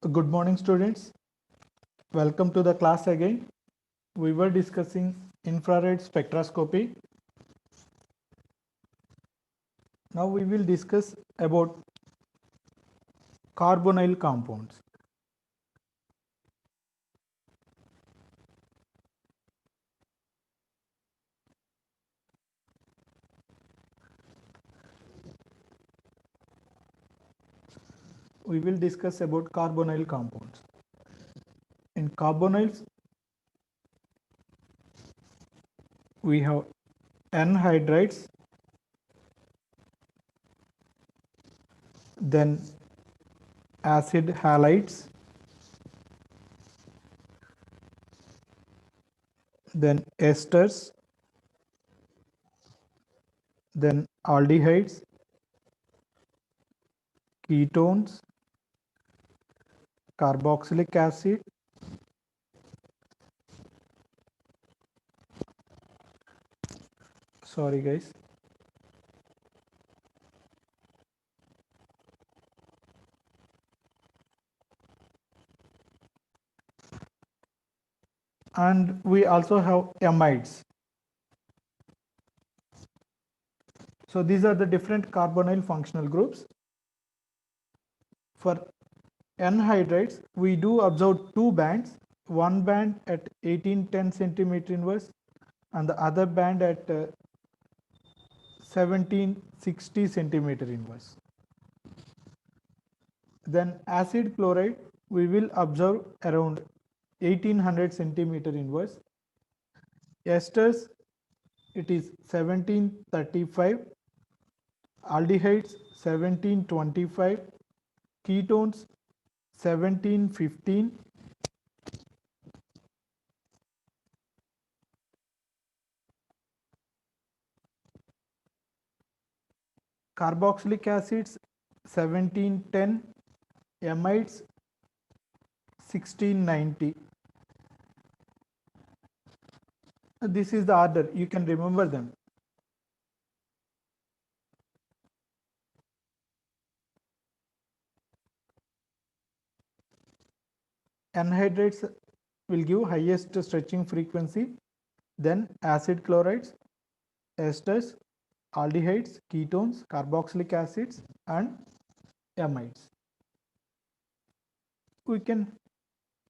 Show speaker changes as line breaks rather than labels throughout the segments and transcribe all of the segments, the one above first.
Good morning, students. Welcome to the class again. We were discussing infrared spectroscopy. Now we will discuss about carbonyl compounds. We will discuss about carbonyl compounds. In carbonyls, we have anhydrides, then acid halides, then esters, then aldehydes, ketones, carboxylic acid, sorry guys, and we also have amides. So these are the different carbonyl functional groups. For anhydrides, we do observe two bands, one band at 1810 centimeter inverse and the other band at 1760 centimeter inverse. Then acid chloride, we will observe around 1800 centimeter inverse. Esters, it is 1735. Aldehydes, 1725. Ketones, 1715. Carboxylic acids, 1710. Amides, 1690. This is the order, you can remember them. Anhydrates will give highest stretching frequency, then acid chlorides, esters, aldehydes, ketones, carboxylic acids, and amides. We can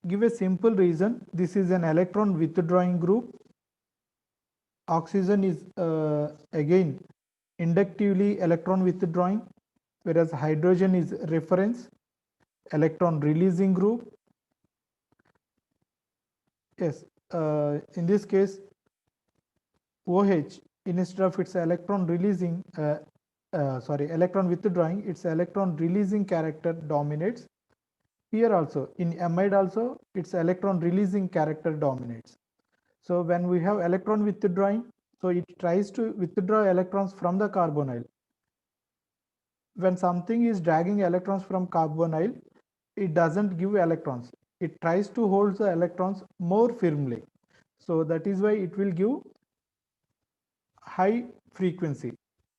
give a simple reason. This is an electron withdrawing group. Oxygen is again inductively electron withdrawing, whereas hydrogen is reference electron releasing group. Yes, in this case, OH, instead of its electron releasing, electron withdrawing, its electron releasing character dominates. Here also, in amide also, its electron releasing character dominates. So when we have electron withdrawing, so it tries to withdraw electrons from the carbonyl. When something is dragging electrons from carbonyl, it doesn't give electrons. It tries to hold the electrons more firmly. So that is why it will give high frequency.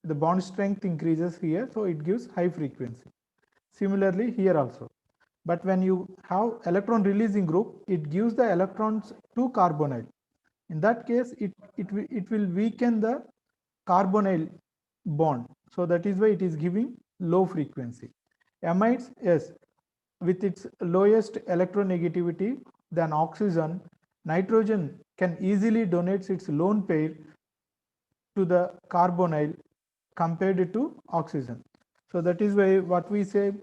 The bond strength increases here, so it gives high frequency. Similarly here also. But when you have electron releasing group, it gives the electrons to carbonyl. In that case, it will weaken the carbonyl bond. So that is why it is giving low frequency. Amides, yes, with its lowest electronegativity than oxygen, nitrogen can easily donate its lone pair to the carbonyl compared to oxygen. So that is why what we say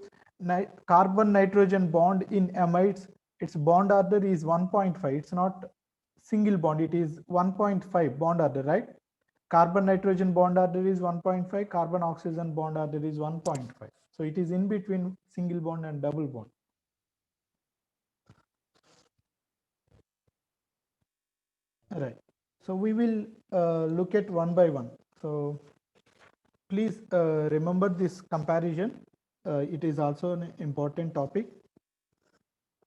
carbon nitrogen bond in amides, its bond order is 1.5. It's not single bond, it is 1.5 bond order, right? Carbon nitrogen bond order is 1.5, carbon oxygen bond order is 1.5. So it is in between single bond and double bond. Right. So we will look at one by one. So please remember this comparison. It is also an important topic.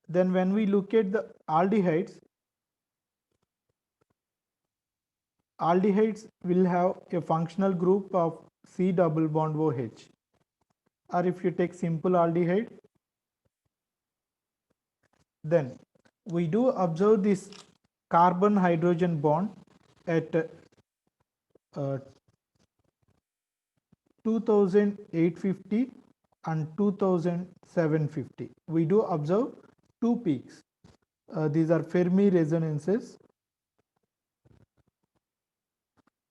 Then when we look at the aldehydes will have a functional group of C double bond OH. Or if you take simple aldehyde, Then we do observe this carbon hydrogen bond at 2850 and 2750. We do observe two peaks. These are Fermi resonances.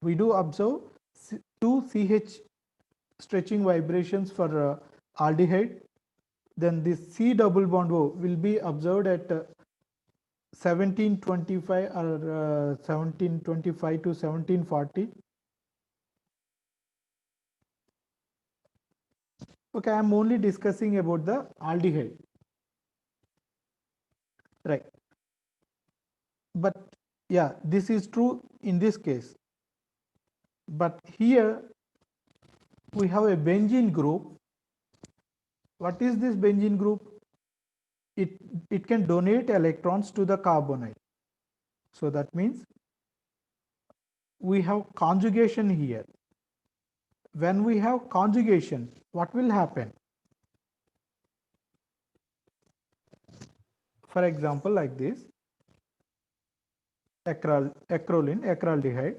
We do observe two CH stretching vibrations for aldehyde. Then this C double bond O will be observed at 1725 or 1725 to 1740. Okay, I am only discussing about the aldehyde, right? But yeah, this is true in this case. But here we have a benzene group. What is this benzene group? It can donate electrons to the carbonyl. So that means we have conjugation here. When we have conjugation, what will happen? For example, like this, acraldehyde.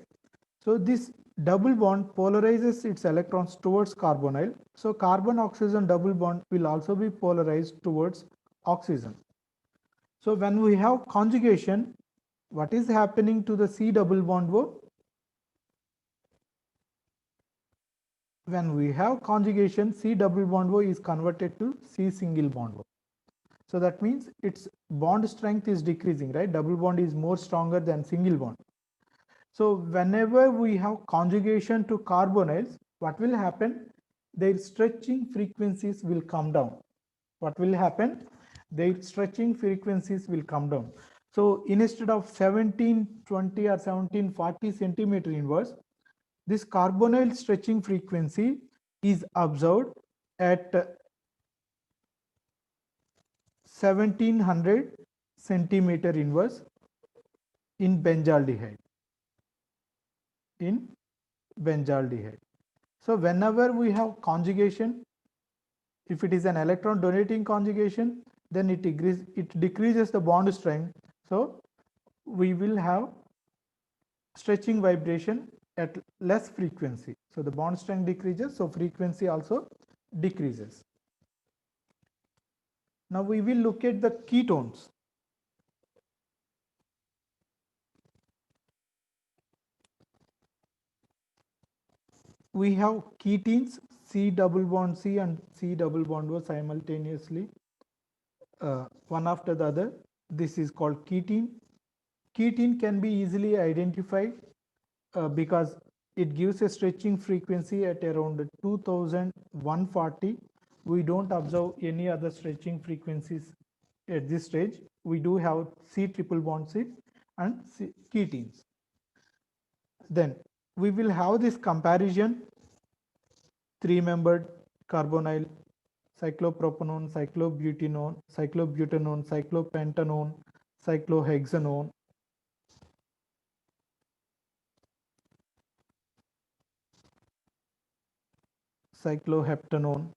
So this double bond polarizes its electrons towards carbonyl. So carbon oxygen double bond will also be polarized towards oxygen. So when we have conjugation, what is happening to the C double bond O? When we have conjugation, C double bond O is converted to C single bond O. So that means its bond strength is decreasing, right? Double bond is more stronger than single bond. So whenever we have conjugation to carbonyls, what will happen? Their stretching frequencies will come down. What will happen? Their stretching frequencies will come down. So instead of 1720 or 1740 centimeter inverse, this carbonyl stretching frequency is observed at 1700 centimeter inverse in benzaldehyde. So whenever we have conjugation, if it is an electron donating conjugation, then it decreases the bond strength. So we will have stretching vibration at less frequency. So the bond strength decreases, so frequency also decreases. Now we will look at the ketones. We have ketenes, C double bond C and C double bond O simultaneously, one after the other. This is called ketene. Ketene can be easily identified because it gives a stretching frequency at around 2140. We don't observe any other stretching frequencies at this stage. We do have C triple bond C and ketenes. Then we will have this comparison: three-membered carbonyl, cyclopropanone, cyclobutanone, cyclopentanone, cyclohexanone. Cycloheptanone.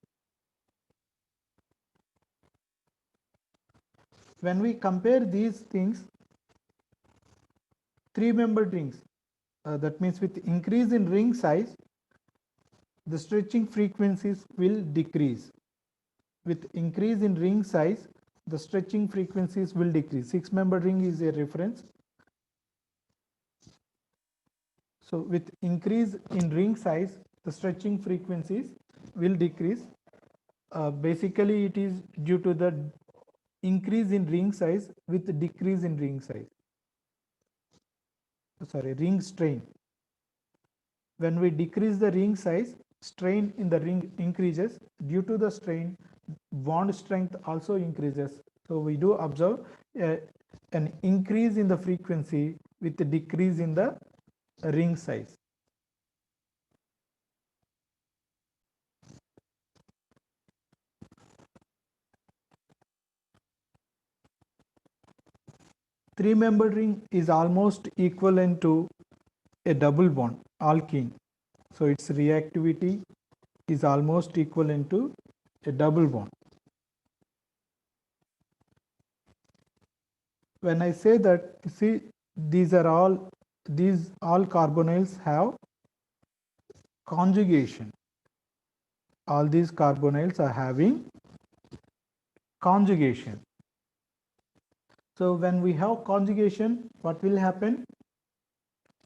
When we compare these things, three-membered rings, that means with increase in ring size, the stretching frequencies will decrease. With increase in ring size, the stretching frequencies will decrease. Six-membered ring is a reference. So with increase in ring size, the stretching frequencies will decrease. Basically, it is due to the increase in ring size with decrease in ring size. Sorry, ring strain. When we decrease the ring size, strain in the ring increases. Due to the strain, bond strength also increases. So we do observe an increase in the frequency with a decrease in the ring size. Three-membered ring is almost equivalent to a double bond, alkene. So its reactivity is almost equivalent to a double bond. when I say that, see, these all carbonyls have conjugation. All these carbonyls are having conjugation. So when we have conjugation, what will happen?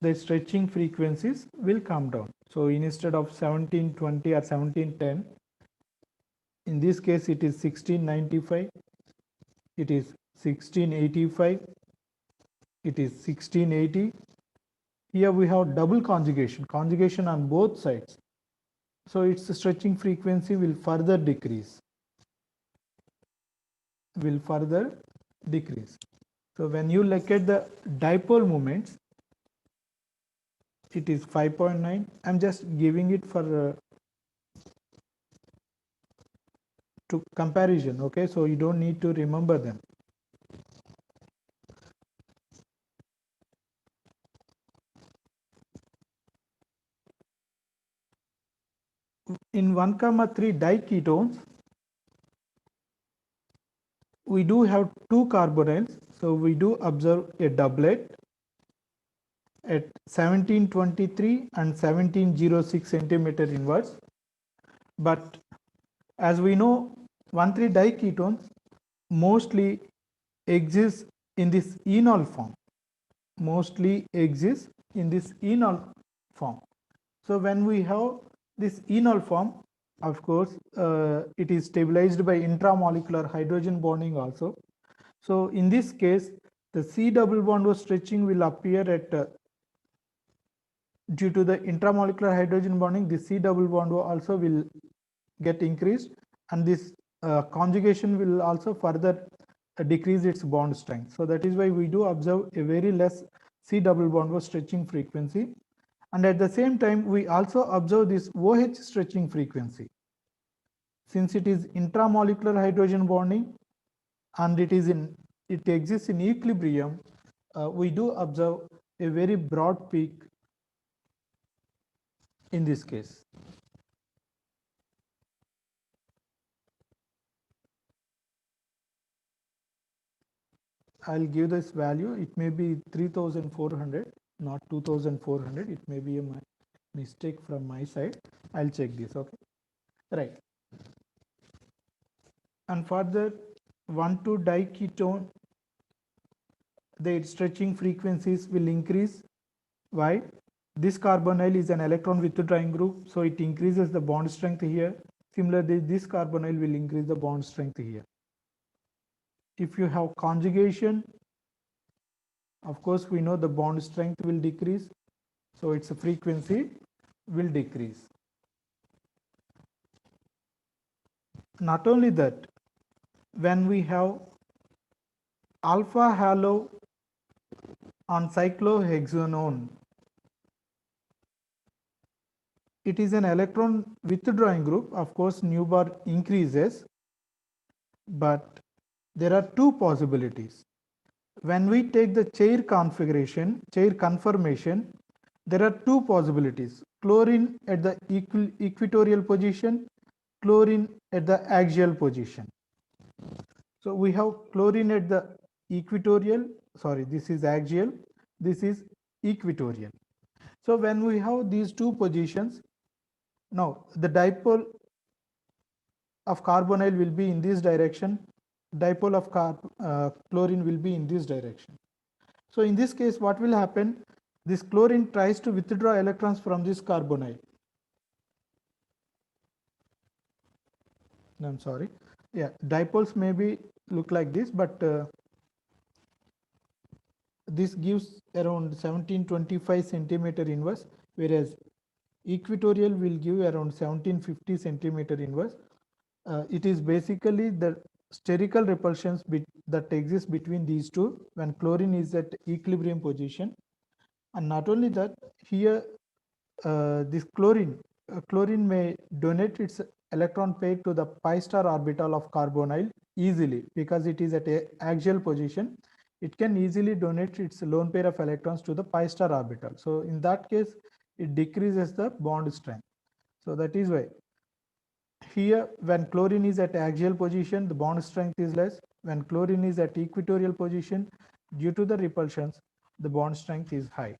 The stretching frequencies will come down. So instead of 1720 or 1710, in this case it is 1695, it is 1685, it is 1680. Here we have double conjugation on both sides. So its stretching frequency will further decrease. So when you look at the dipole moments, it is 5.9. I'm just giving it for to comparison. Okay, so you don't need to remember them. In 1,3 diketones, we do have two carbonyls, so we do observe a doublet at 1723 and 1706 centimeter inverse. But as we know, 1,3 diketones mostly exist in this enol form. So when we have this enol form, of course, it is stabilized by intramolecular hydrogen bonding also. So in this case, the C double bond stretching will appear at due to the intramolecular hydrogen bonding, the C double bond also will get increased, and this conjugation will also further decrease its bond strength. So that is why we do observe a very less C double bond stretching frequency, and at the same time we also observe this OH stretching frequency. Since it is intramolecular hydrogen bonding and it exists in equilibrium, we do observe a very broad peak in this case. I'll give this value. It may be 3400, not 2400. It may be a mistake from my side. I'll check this. Okay, right. And further, 1,2 diketone, the stretching frequencies will increase. Why? This carbonyl is an electron withdrawing group, so it increases the bond strength here. Similarly, this carbonyl will increase the bond strength here. If you have conjugation, of course, we know the bond strength will decrease, so its frequency will decrease. Not only that, when we have alpha halo on cyclohexanone, it is an electron withdrawing group. Of course, nu bar increases, but there are two possibilities. When we take the chair conformation, there are two possibilities: chlorine at the equatorial position, chlorine at the axial position. So we have chlorine at the equatorial, sorry, this is axial, this is equatorial. So when we have these two positions, now the dipole of carbonyl will be in this direction, dipole of chlorine will be in this direction. So in this case, what will happen? This chlorine tries to withdraw electrons from this carbonyl. I'm sorry. Yeah, dipoles maybe look like this, but this gives around 1725 centimeter inverse, whereas equatorial will give around 1750 centimeter inverse. It is basically the spherical repulsions that exist between these two when chlorine is at equilibrium position. And not only that, here this chlorine may donate its electron pair to the pi star orbital of carbonyl easily, because it is at a axial position. It can easily donate its lone pair of electrons to the pi star orbital. So in that case, it decreases the bond strength. So that is why here when chlorine is at axial position, the bond strength is less. When chlorine is at equatorial position, due to the repulsions, the bond strength is high.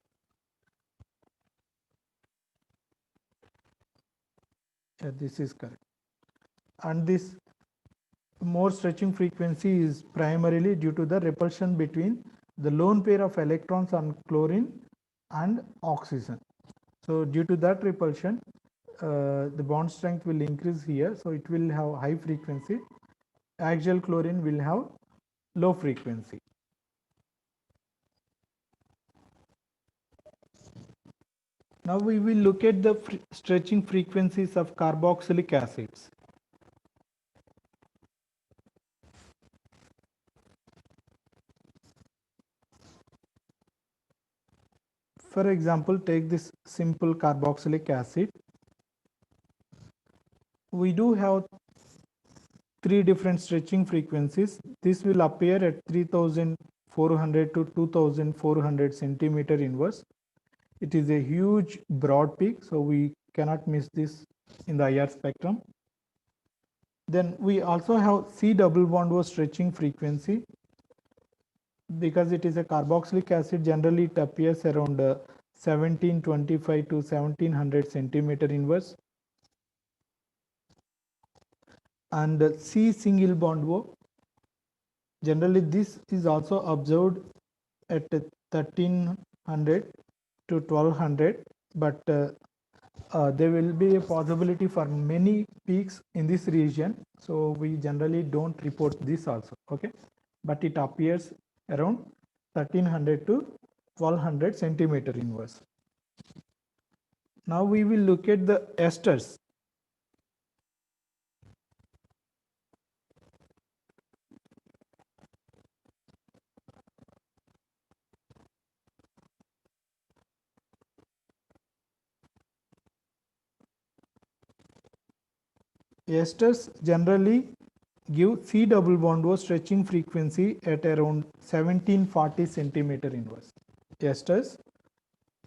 This is correct. And this more stretching frequency is primarily due to the repulsion between the lone pair of electrons on chlorine and oxygen. So due to that repulsion, the bond strength will increase here. So it will have high frequency. Axial chlorine will have low frequency. Now we will look at the stretching frequencies of carboxylic acids. For example, take this simple carboxylic acid. We do have three different stretching frequencies. This will appear at 3400 to 2400 centimeter inverse. It is a huge broad peak, so we cannot miss this in the IR spectrum. Then we also have C double bond O stretching frequency. Because it is a carboxylic acid, generally it appears around 1725 to 1700 centimeter inverse. And C single bond O, generally this is also observed at 1300 to 1200, but there will be a possibility for many peaks in this region, so we generally don't report this also, okay, but it appears around 1300 to 1200 centimeter inverse. Now we will look at the esters. Esters generally give C double bond O stretching frequency at around 1740 centimeter inverse. Esters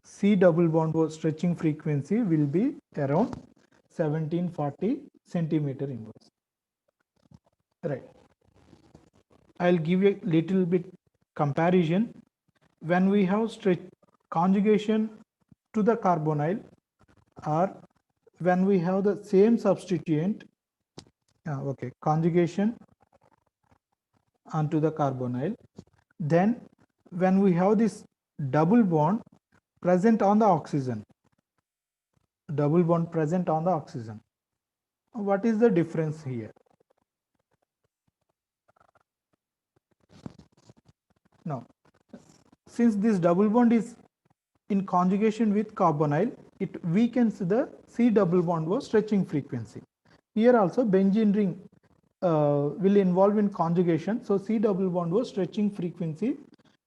C double bond O stretching frequency will be around 1740 centimeter inverse. Right. I'll give you a little bit comparison. When we have conjugation to the carbonyl, or when we have the same substituent, conjugation onto the carbonyl, then when we have this double bond present on the oxygen, what is the difference here? Now, since this double bond is in conjugation with carbonyl, it weakens the C double bond O stretching frequency. Here also benzene ring will involve in conjugation, so C double bond O stretching frequency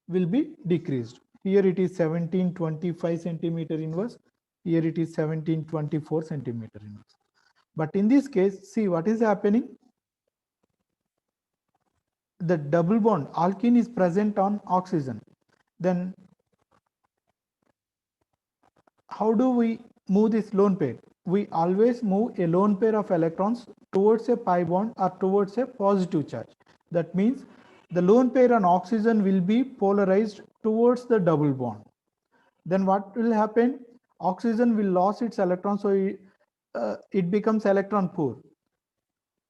will be decreased. Here it is 1725 centimeter inverse, here it is 1724 centimeter inverse. But in this case, see what is happening. The double bond alkene is present on oxygen. Then how do we move this lone pair? We always move a lone pair of electrons towards a pi bond or towards a positive charge. That means the lone pair on oxygen will be polarized towards the double bond. Then what will happen? Oxygen will lose its electrons, so it becomes electron poor.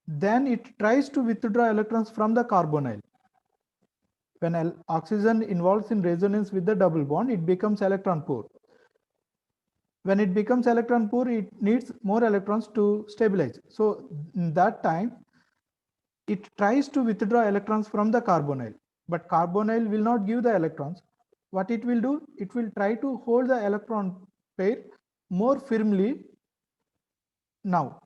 Then it tries to withdraw electrons from the carbonyl. When oxygen involves in resonance with the double bond, it becomes electron poor. When it becomes electron poor, it needs more electrons to stabilize. So in that time, it tries to withdraw electrons from the carbonyl, but carbonyl will not give the electrons. What it will do? It will try to hold the electron pair more firmly now.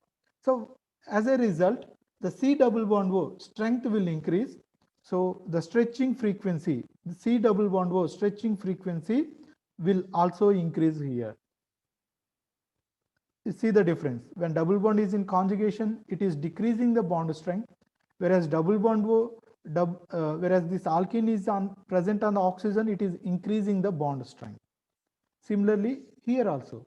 So as a result, the C double bond O strength will increase. So the stretching frequency, the C double bond O stretching frequency will also increase here. You see the difference. When double bond is in conjugation, it is decreasing the bond strength, whereas double bond whereas this alkene is present on the oxygen, it is increasing the bond strength. Similarly, here also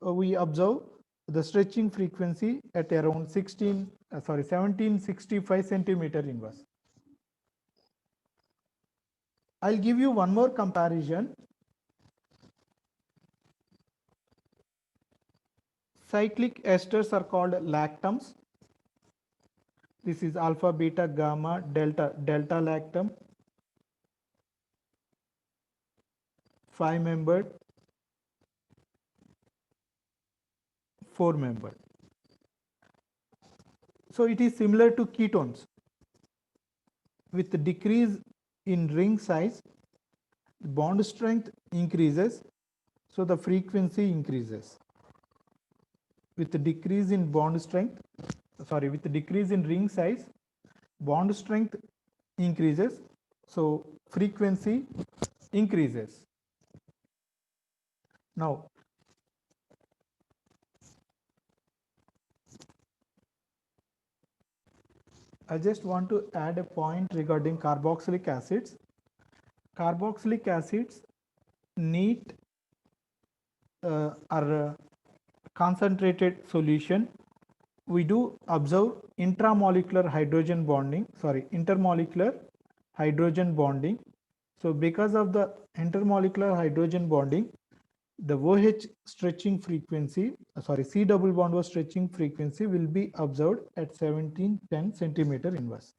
we observe the stretching frequency at around 1765 centimeter inverse. I'll give you one more comparison. Cyclic esters are called lactams. This is alpha, beta, gamma, delta, delta lactam, 5-membered, 4-membered. So it is similar to ketones. With the decrease in ring size, the bond strength increases, so the frequency increases. With the decrease in bond strength, with the decrease in ring size, bond strength increases, so frequency increases. Now, I just want to add a point regarding carboxylic acids. Carboxylic acids need are concentrated solution. We do observe intermolecular hydrogen bonding. So because of the intermolecular hydrogen bonding, the OH stretching frequency, C double bond O stretching frequency will be observed at 1710 centimeter inverse.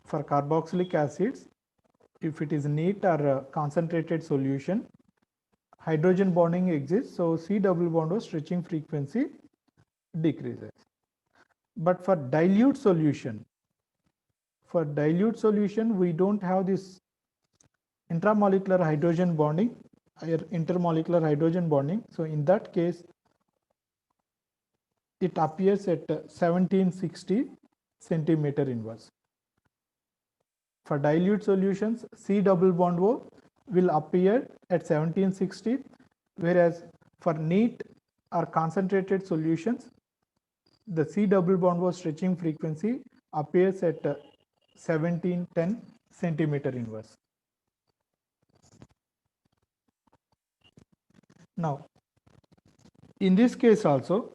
For carboxylic acids, if it is neat or concentrated solution, hydrogen bonding exists, so C double bond O stretching frequency decreases. But for dilute solution, we don't have this intramolecular hydrogen bonding or intermolecular hydrogen bonding. So in that case, it appears at 1760 centimeter inverse. For dilute solutions, C double bond O will appear at 1760, whereas for neat or concentrated solutions, the C double bond O stretching frequency appears at 1710 centimeter inverse. Now, in this case also,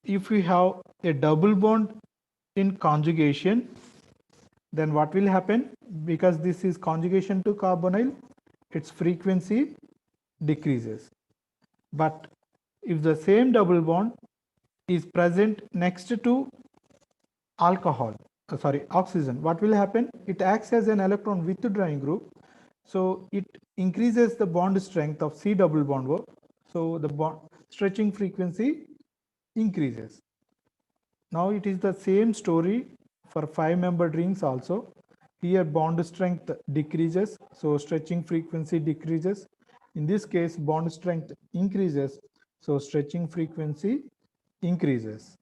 if we have a double bond in conjugation, then what will happen? Because this is conjugation to carbonyl, its frequency decreases. But if the same double bond is present next to oxygen, what will happen? It acts as an electron withdrawing group, so it increases the bond strength of C double bond O, so the bond stretching frequency increases. Now it is the same story for 5-membered rings also. Here bond strength decreases, so stretching frequency decreases. In this case, bond strength increases, so stretching frequency increases.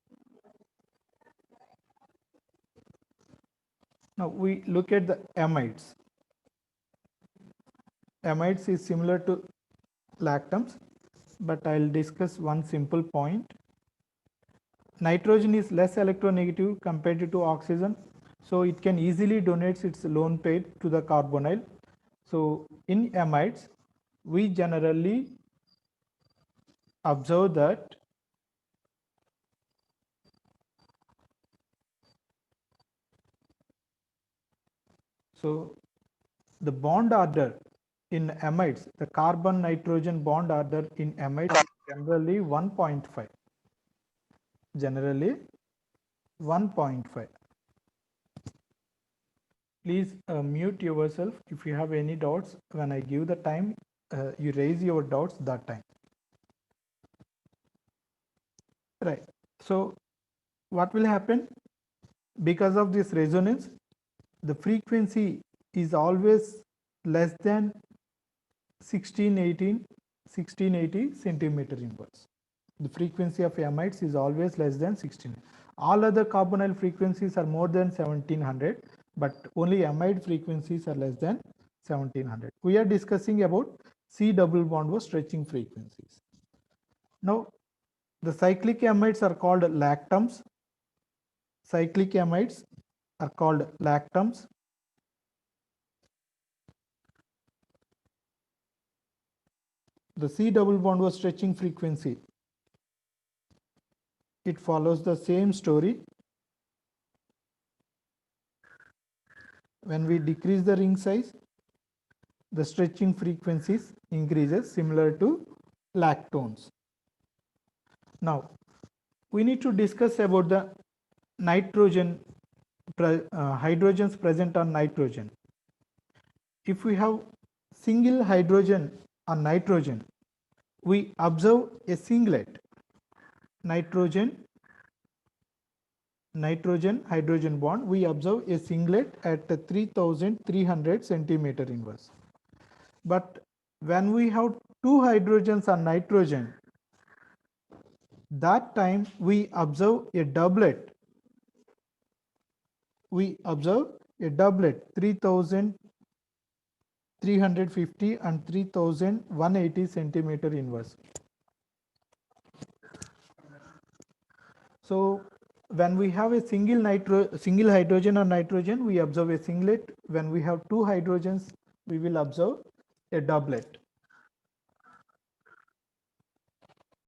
Now we look at the amides. Amides is similar to lactams, but I'll discuss one simple point. Nitrogen is less electronegative compared to oxygen, so it can easily donate its lone pair to the carbonyl. So in amides, we generally observe that the bond order in amides, the carbon nitrogen bond order in amides is generally 1.5. Generally 1.5. Please mute yourself if you have any doubts. When I give the time, you raise your doubts that time. Right. So what will happen? Because of this resonance, the frequency is always less than 1680 centimeter inverse. The frequency of amides is always less than 16. All other carbonyl frequencies are more than 1700, but only amide frequencies are less than 1700. We are discussing about C double bond O stretching frequencies. Now, the cyclic amides are called lactams. Cyclic amides are called lactams. The C double bond O stretching frequency, it follows the same story. When we decrease the ring size, the stretching frequencies increases similar to lactones. Now, we need to discuss about the nitrogen, hydrogens present on nitrogen. If we have single hydrogen on nitrogen, we observe a singlet nitrogen hydrogen bond. We observe a singlet at 3300 centimeter inverse. But when we have two hydrogens on nitrogen, that time we observe a doublet. We observe a doublet 3350 and 3180 centimeter inverse. So when we have a single hydrogen or nitrogen, we observe a singlet. When we have two hydrogens, we will observe a doublet.